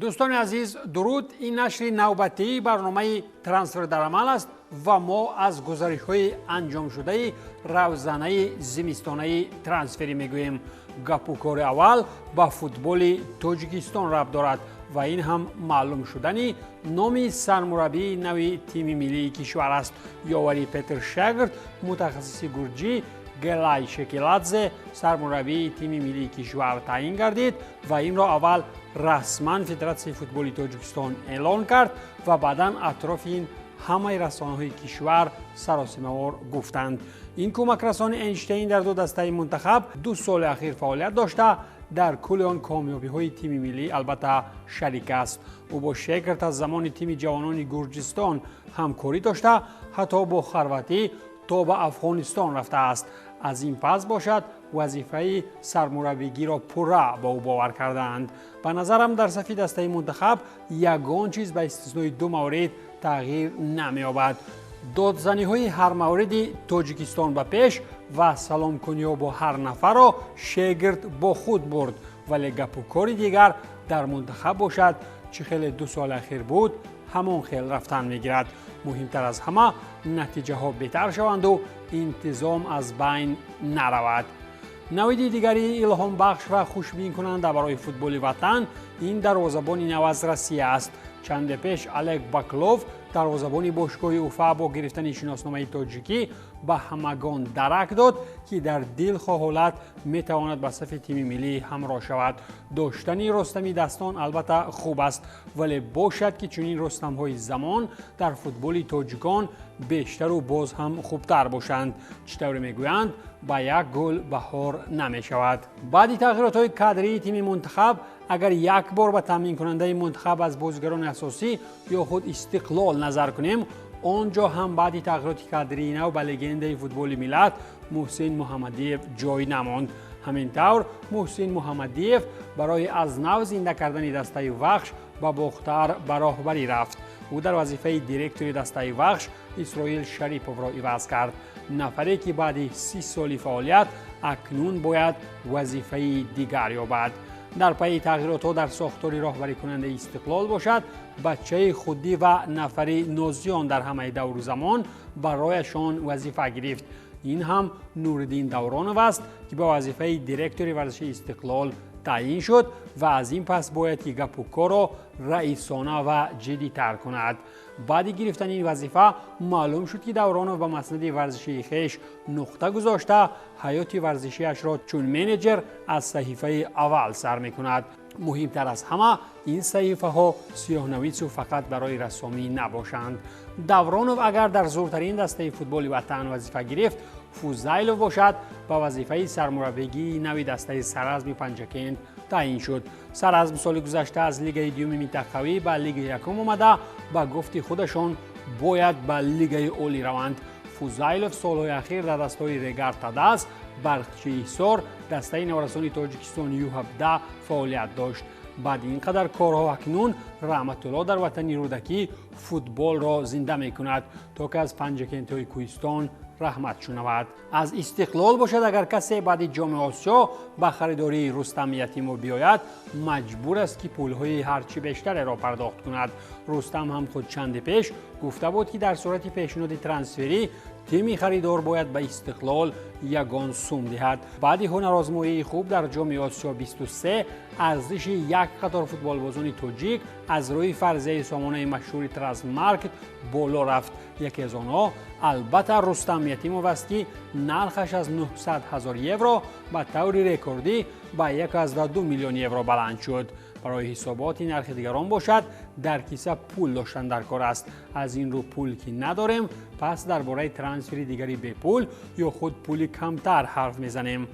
دوستان عزیز درود. این نشر نوبتی برنامه ترانسفر در عمل است و ما از گزارش‌های انجام شده روزانه زمستانه ترانسفری میگوییم. گپ و کار اول با فوتبال تاجیکستان ربط دارد و این هم معلوم شدنی نام سرمربی نوی تیم ملی کشور است. یاوری پتر شاگرد متخصص گرجی گلای شکلادزه سرمربی تیم ملی کشور تعیین گردید و این را اول رسما فدراسیون فوتبال تاجیکستان اعلان کرد و بعدا اطراف این همه رسانه‌های کشور سراسیمه‌وار گفتند. این کمک رسان اینشتین در دو دسته منتخب 2 سال اخیر فعالیت داشته در کل آن کامیابی‌های تیم ملی البته شریک است. او با شاگرد از زمان تیم جوانان گرجستان همکاری داشته، حتی با خرواتی تا به افغانستان رفته است. از این پس باشد وظیفه سرمربیگی را پورا با او باور کردند. به نظرم در صف دسته منتخب یگان چیز به استثنای 2 مورد تغییر نمی‌یابد. دادزنی‌های هر موردی تاجیکستان به پیش و سلام کنی‌ها با هر نفر را شاگرد با خود برد، ولی گپ و کاری دیگر در منتخب باشد چه خیلی 2 سال اخیر بود همان خیل رفتن میگیرد. مهمتر از همه نتیجه ها بهتر شوند و انتظام از بین نرود. نوید دیگری الهام بخش و خوشبین کننده برای فوتبال وطن این دروازه‌بان نو از روسیه است. چند پیش الک باکلوف دروازه‌بان باشگاه اوفا با گرفتن شناسنامه تاجیکی به همگان درک داد که در دلخواه حالت میتواند به صف تیم ملی همراه شود. داشتن رستمی دستان البته خوب است، ولی باشد که چنین رستم‌های زمان در فوتبال تاجیکان بیشتر و باز هم خوبتر باشند. چطور میگویند با یک گل بهار نمیشود. بعد تغییرات کادری تیم منتخب اگر یک بار به تامین کننده منتخب از بازیگران اساسی یا خود استقلال نظر کنیم، آنجا هم بعد تغییرات کادری نو به لگند فوتبال ملت محسن محمدیف جای نماند. همینطور محسن محمدیف برای از نو زنده کردن دسته وخش به باختر به راهبری رفت. او در وظیفه دیرکتور دسته وخش اسرائیل شریپوف را عوض کرد، نفری که بعد 30 سال فعالیت اکنون باید وظیفه دیگر یابد. در پی تغییرات در ساختار راهبری کننده استقلال باشد بچه خودی و نفری نازیان در همه دور زمان برایشان وظیفه گرفت. این هم نوردین دورانوف است که به وظیفه دیرکتور ورزش استقلال تعیین شد و از این پس باید که گپ و کار را رئیسانه و جدی تر کند. بعد گرفتن این وظیفه معلوم شد که دورانوف به مسند ورزشی خویش نقطه گذاشته حیات ورزشیش را چون منیجر از صحیفه اول سر می کند. مهمتر از همه این صحیفه ها سیاه‌نویس و فقط برای رسامی نباشند. دورانوف اگر در زورترین دسته فوتبال وطن وظیفه گرفت، فوزایلوف باشد به وظیفه سرمربیگی نوی دسته سرازم پنجکند تعیین شد. سرازم سال گذشته از لیگ دوم منطقوی به لیگ یکم آمده، با گفت خودشان باید به لیگ عالی روند. فوزایلوف سالهای اخیر در دسته‌های ریگارد تداس، برخچی ایسار، دسته نورسانی تاجیکستان U17 فعالیت داشت. بعد اینقدر کارها اکنون رحمت الله در وطن رودکی فوتبال را زنده می کند تا که از پنجکندهای کوهستان رحمت شنود. از استقلال باشد اگر کسی بعد جام آسیا به خریداری رستم یتیمو بیاید، مجبور است که پولهای هرچی بیشتر را پرداخت کند. رستم هم خود چند پیش گفته بود که در صورت پیشنهاد ترانسفری تیم خریدار باید به استقلال یگان سوم دهد. بعد هنرآزمایی خوب در جام آسیا 23 ارزش یک قطار فوتبال بازان تاجیک از روی فرضیه سامانه مشهور ترانسمارکت بالا رفت. یکی از آنها البته رستم یتیموف است که نرخش از 900,000 یورو به طور رکوردی به 1.2 میلیون یورو بلند شد. برای حسابات نرخ دیگران باشد در کیسه پول داشتن در کار است. از این رو پول که نداریم پس درباره ترانسفر دیگری به پول یا خود پولی کمتر حرف میزنیم.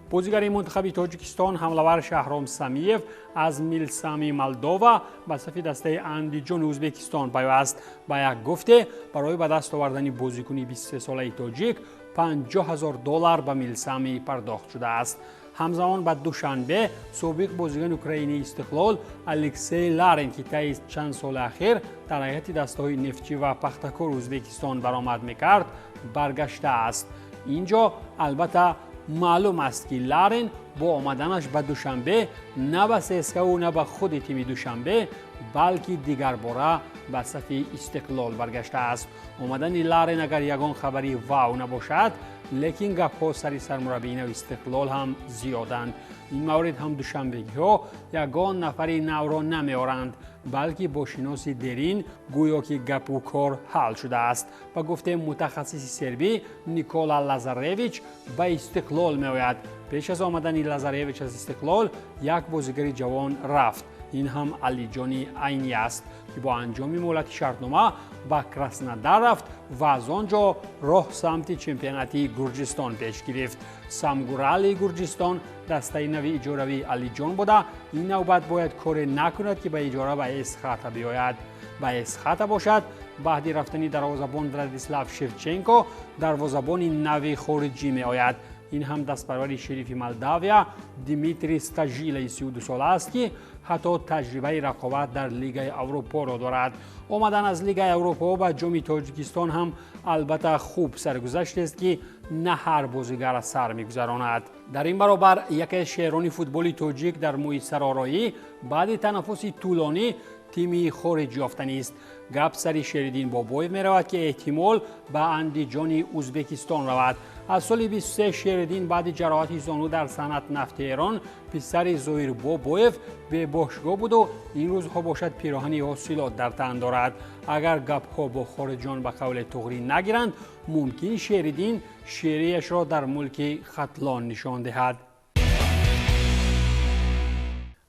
بازیگر منتخب تاجیکستان حمله‌ور شهرام سمیف از میلسامی مالدووا به صف دسته اندیجان ازبکستان پیوست. با یک گفته برای به دست آوردن بازیکن 23 ساله تاجیک $50,000 به میلسامی پرداخت شده است. همزمان به دوشنبه سابق بازیکن اوکراینی استقلال الکسی لارین که طی چند سال اخیر در هیئت دسته‌های نفتچی و پختکار ازبکستان برآمد می‌کرد برگشته است. اینجا البته معلوم است که لارن با آمدنش به دوشنبه نه به سیسکا و نه به خود تیم دوشنبه بلکه دیگر باره به صف استقلال برگشته است. آمدن لارن اگر یگان خبری واو نباشد، لیکن گپ‌ها سری سرمربی نو استقلال هم زیادند. این مورد هم دوشنبه‌ها یگان نفری نو را نمیارند، بلکه با شناسی درین گویا که گپ و کار حل شده است. با گفته متخصص سربی نیکولا لازارویچ به استقلال میآید. پیش از آمدن لازارویچ از استقلال یک بازیگر جوان رفت. این هم علی جانی عینی است که با انجام مهلت شرطنامه به کراسنودار رفت و از آنجا راه سمت چمپیوناتی گرجستان پیش گرفت. سامگورالی گرجستان دسته نوی اجاروی علی جان بوده. این نوبت باید کار نکند که به اجاره به اسخاتا بیاید. به اسخاتا باشد بعد رفتن دروازه‌بان ولادیسلاو شفچنکو دروازه‌بان نوی خارجی می آید. این هم دستپروری شریف مولداویا دیمیتری ستاژیلی 32 ساله است که حتی تجربه رقابت در لیگ اروپا را دارد. آمدن از لیگ اروپا به جام تاجیکستان هم البته خوب سرگذشت است که نه هر بازیگر سر می‌گذراند. در این برابر یکی از شهران فوتبال تاجیک در مویسر آرایی بعد تنفس طولانی تیمی خارج یافتنی است. گپ سری شریدین بابایف می رود که احتمال به اندیجان ازبکستان رود. از سال 23 شریدین بعد جراحت زانو در صنعت نفت ایران پسر ظهیر بابایف به باشگاه بود و این روزها باشد پیراهن حاصلات در تن دارد. اگر گپ‌ها با خارجان به قول تغری نگیرند، ممکن شریدین شیریش را در ملک ختلان نشان دهد.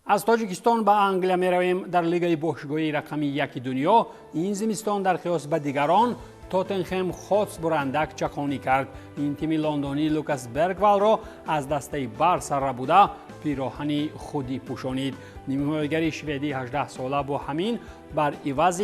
از تاجیکستان به انگلیا می رویم. در لیگ باشگاهی رقم 1 دنیا این زمستان در قیاس به دیگران توتنهام هاتسپور اندک چکانی کرد. این تیم لندنی لوکاس برگوال را از دسته بارسا را بوده پیراهن خودی پوشانید. نیمه‌بازیگر شوئدی 18 ساله با همین بر عوض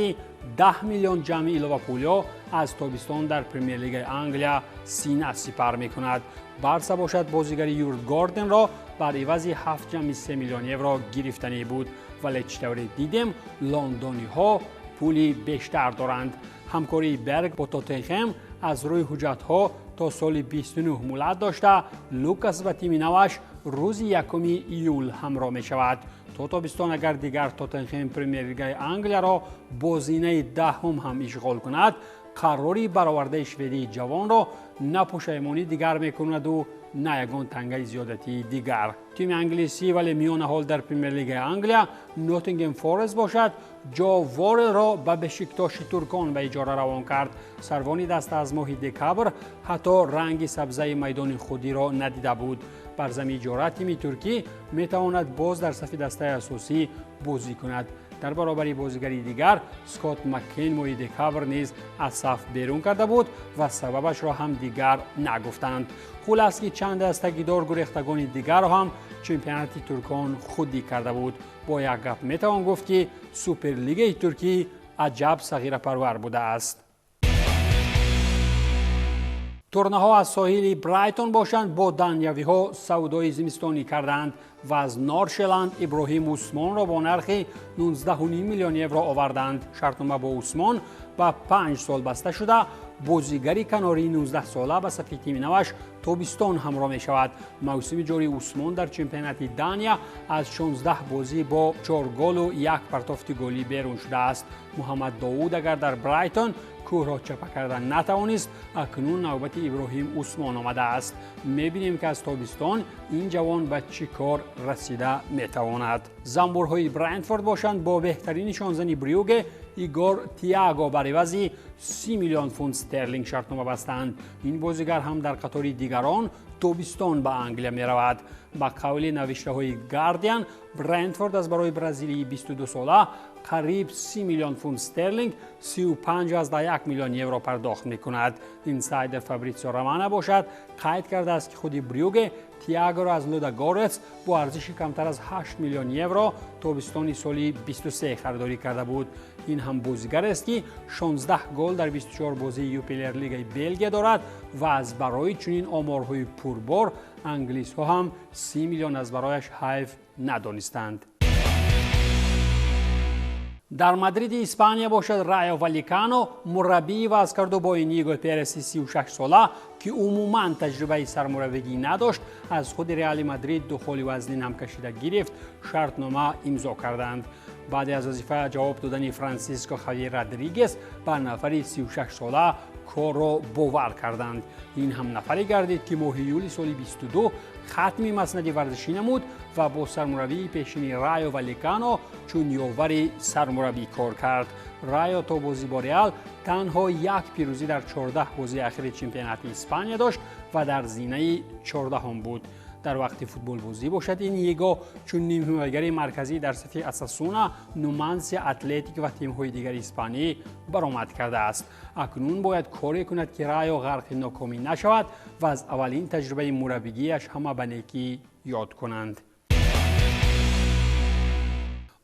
10 میلیون جمع لیورپول از تابستان در پرمیر لیگ انگلیا سینه سپر می‌کند. بارسا باشد بازیگر یورد گاردن را بر عوض 7.3 میلیون یورو گرفتنی بود، ولی چطوری دیدیم لندنی‌ها پولی بیشتر دارند. همکاری برگ با توتنهام از روی حجت‌ها تا سال 29 مهلت داشته. لوکاس و تیم نوش روز 1 ایول همراه می شود. تا تابستان اگر دیگر توتنهام پرمیر لیگ انگلیا را با زینه دهم هم اشغال کند، قراری برآورده شوئدی جوان را نه پشیمانی دیگر می کند و نه یگان تنگه زیادتی دیگر. تیم انگلیسی ولی میان حال در پرمیر لیگ انگلیا نوتینگهام فارست باشد جا وارل را به بشکتاش ترکان به اجاره روان کرد. سروانی دست از ماه دکبر حتی رنگ سبزه میدان خودی را ندیده بود. بر زمین اجاره تیم ترکی می تواند باز در صف دسته اساسی بازی کند. در برابر بازیگری دیگر اسکات مکین ماه دکبر نیز از صف بیرون کرده بود و سببش را هم دیگر نگفتند. خلاص که چند دستگیدار گریختگان دیگر هم چمپیونات ترکان خودی کرده بود. با یک گپ می توان گفت که سوپر لیگ ترکی عجب صغیر پرور بوده است. تورنه ها از ساحل برایتون باشند با دنیوی ها سودای زمستانی کردند و از نورشلند ابراهیم عثمان را با نرخ 19.5 میلیون یورو آوردند. شرطنامه با عثمان با 5 سال بسته شده. بازیگری کناری 19 ساله به صف تیم نوش تابستان همراه می شود. موسم جاری عثمان در چمپیونات دانیا از 16 بازی با 4 گل و 1 پرتافت گلی بیرون شده است. محمد داوود اگر در برایتون کوه را چپه کردن نتوانست، اکنون نوبت ابراهیم عثمان آمده است. میبینیم که از تابستان این جوان به چی کار رسیده میتواند. زنبورهای برنتفورد باشند با بهترین شانزنی بریوگه ایگور تییاگو بر عوض 30 میلیون پوند استرلینگ شرطنامه بستند. این بازیگر هم در قطار دیگران تابستان به انگلیا می رود. با قول نوشته های گاردین برنتفورد از برای برزیلی 22 ساله قریب 30 میلیون پوند استرلینگ 35.1 میلیون یورو پرداخت می کند. اینسایدر فابریزیو رومانو باشد قید کرده است که خود بریوگه تییاگو را از لودوگورتس با ارزش کمتر از 8 میلیون یورو تابستان سال 23 خریداری کرده بود. این هم بازیگر است که 16 گل در 24 بازی یوپیلر لیگ بلژیک دارد و از برای چنین آمارهای پربار انگلیس ها هم 30 میلیون از برایش حیف ندانستند. در مادرید اسپانیا باشد رایو والکانو مربی وضع کرد و با اینیگو پرس 36 ساله که عموما تجربه سرمربیگی نداشت از خود رئال مادرید دخول وزنین هم کشیده گرفت، شرطنامه امضا کردند. بعد از وظیفه جواب دادن فرانسیسکو خاویر رودریگز بر نفر 36 ساله کار را باور کردند. این هم نفری گردید که ماه یولی سال 22 ختم مسند ورزشی نمود و با سرمربی پیشین رایو والکانو چون یاور سرمربی کار کرد. رایو تا بازی با رئال تنها یک پیروزی در 14 بازی اخیر چمپیونات اسپانیا داشت و در زینه 14 هم بود. در وقت فوتبال بازی باشد اینیگو چون نیم حمایتگر مرکزی در صف اساسونا، نومانسیا، اتلتیک و تیم‌های دیگر اسپانی برآمد کرده است. اکنون باید کاری کند که رایو غرق ناکامی نشود و از اولین تجربه مربیگیش همه به نیکی یاد کنند.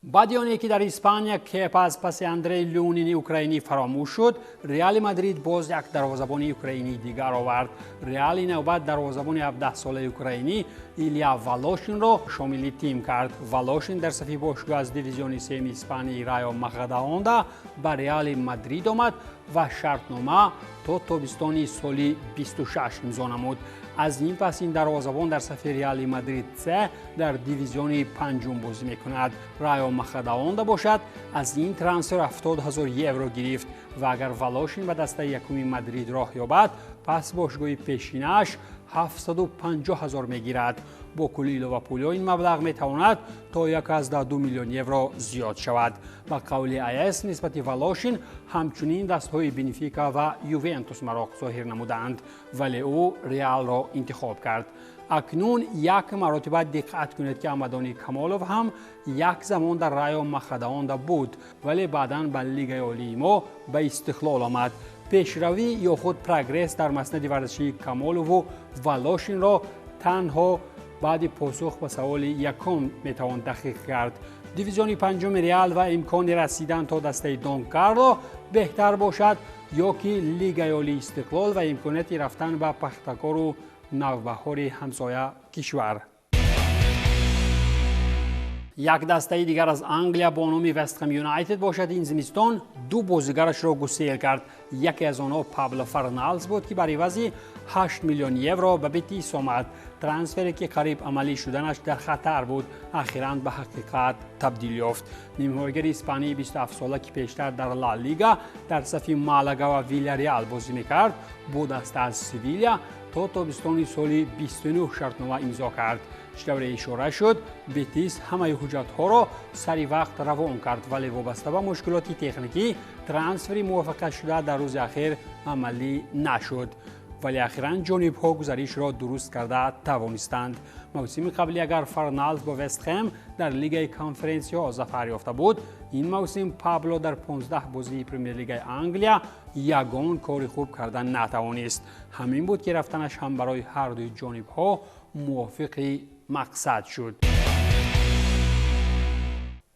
بعد آن که در اسپانیا کپ از پس اندری لونین اوکراینی فراموش شد، رئال مادرید باز یک دروازه‌بان اوکراینی دیگر آورد. رئال نوبت دروازه‌بان 17 ساله اوکراینی ایلیا والوشین را شامل تیم کرد. والوشین در صف باشگاه از دیویزیون سوم اسپانی رایو ماجادالوندا به رئال مادرید آمد و شرطنامه تا تابستان سال 26 امضا نمود. از این پس این دروازه‌بان در صف رئال مادرید 3 در دیویزیون پنجم بازی می‌کند. رایو ماجادالوندا باشد از این ترانسفر 70,000 یورو گرفت و اگر والوشین به دسته یکم مادرید راه یابد پس باشگاه پیشینش 750,000 میگیرد. با کلی لیورپول این مبلغ میتواند تا 1.2 میلیون یورو زیاد شود. با قول ایس نسبت والوشین همچنین دستهای بنفیکا و یوونتوس مراق ظاهر نمودند ولی او رئال را انتخاب کرد. اکنون یک مرتبه دقت کنید که احمدانی کمالوف هم یک زمان در رایو ماجادالوندا بود ولی بعداً به لیگ عالی ما به استقلال آمد. پیشروی یا خود پروگرس در مسند ورزشی کمالوف و والوشین را تنها بعد پاسخ به سوال یکم میتوان تحقیق کرد. دیویزیون پنجم رئال و امکان رسیدن تا دسته دون کارلو بهتر باشد یا که لیگ عالی استقلال و امکانیت رفتن به پختکار و نوبهار همسایه کشور. یک دسته دیگر از انگلیا با نام وست هم یونایتد باشد این زمستان دو بازیگرش را گسیل کرد. یکی از آنها پابلو فرنالدز بود که بر عوض 8 میلیون یورو به بتیس آمد. ترانسفری که قریب عملی شدنش در خطر بود اخیراً به حقیقت تبدیل یافت. نیمه‌بازیگر اسپانی 27 ساله که پیشتر در لالیگا در صف مالاگا و ویلیارئال بازی میکرد با دسته از سویلیا تا تابستان سال 29 شرطنامه امضا کرد. طور اشاره شد بتیس همه حجت‌ها را سری وقت روان کرد ولی وابسته به مشکلات تکنیکی ترانسفری موفق شده در روز اخیر عملی نشد ولی اخیراً جانب‌ها گزارش را درست کرده توانستند. موسم قبلی اگر فرنالدز با وست هم در لیگ کانفرانسیا ظفر یافته بود این موسم پابلو در 15 بازی پرمیر لیگ انگلیا یگان کار خوب کردن نتوانست. همین بود که رفتنش هم برای هر دوی جانب‌ها موافق مقصد شد.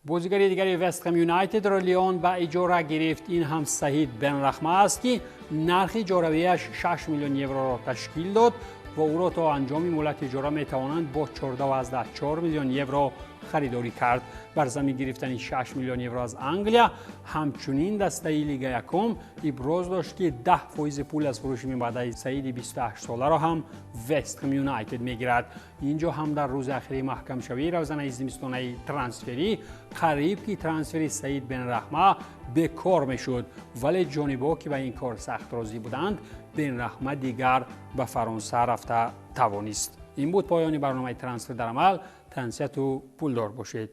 بازیگر دیگری وست هم یونایتد را لیون به اجاره گرفت. این هم سعید بن رحمه است که نرخ اجاره‌ایش 6 میلیون یورو را تشکیل داد و او را تا انجام مهلت اجاره میتوانند با 14.4 میلیون یورو خریداری کرد. بر زمین گرفتن 6 میلیون یورو از انگلیا همچنین دسته لیگ یکم ابراز داشت که 10% پول از فروش میباده سعید 28 ساله را هم وست هم یونایتد میگیرد. اینجا هم در روز اخیر محکم شوی روزنه زمستانه ترانسفری قریب که ترانسفر سعید بن رحمه به کار میشد ولی جانب‌ها که به این کار سخت راضی بودند بن رحمه دیگر به فرانسه رفته توانست. این بود پایان برنامه ترانسفر در عمل. تنسیت و پولدار باشید.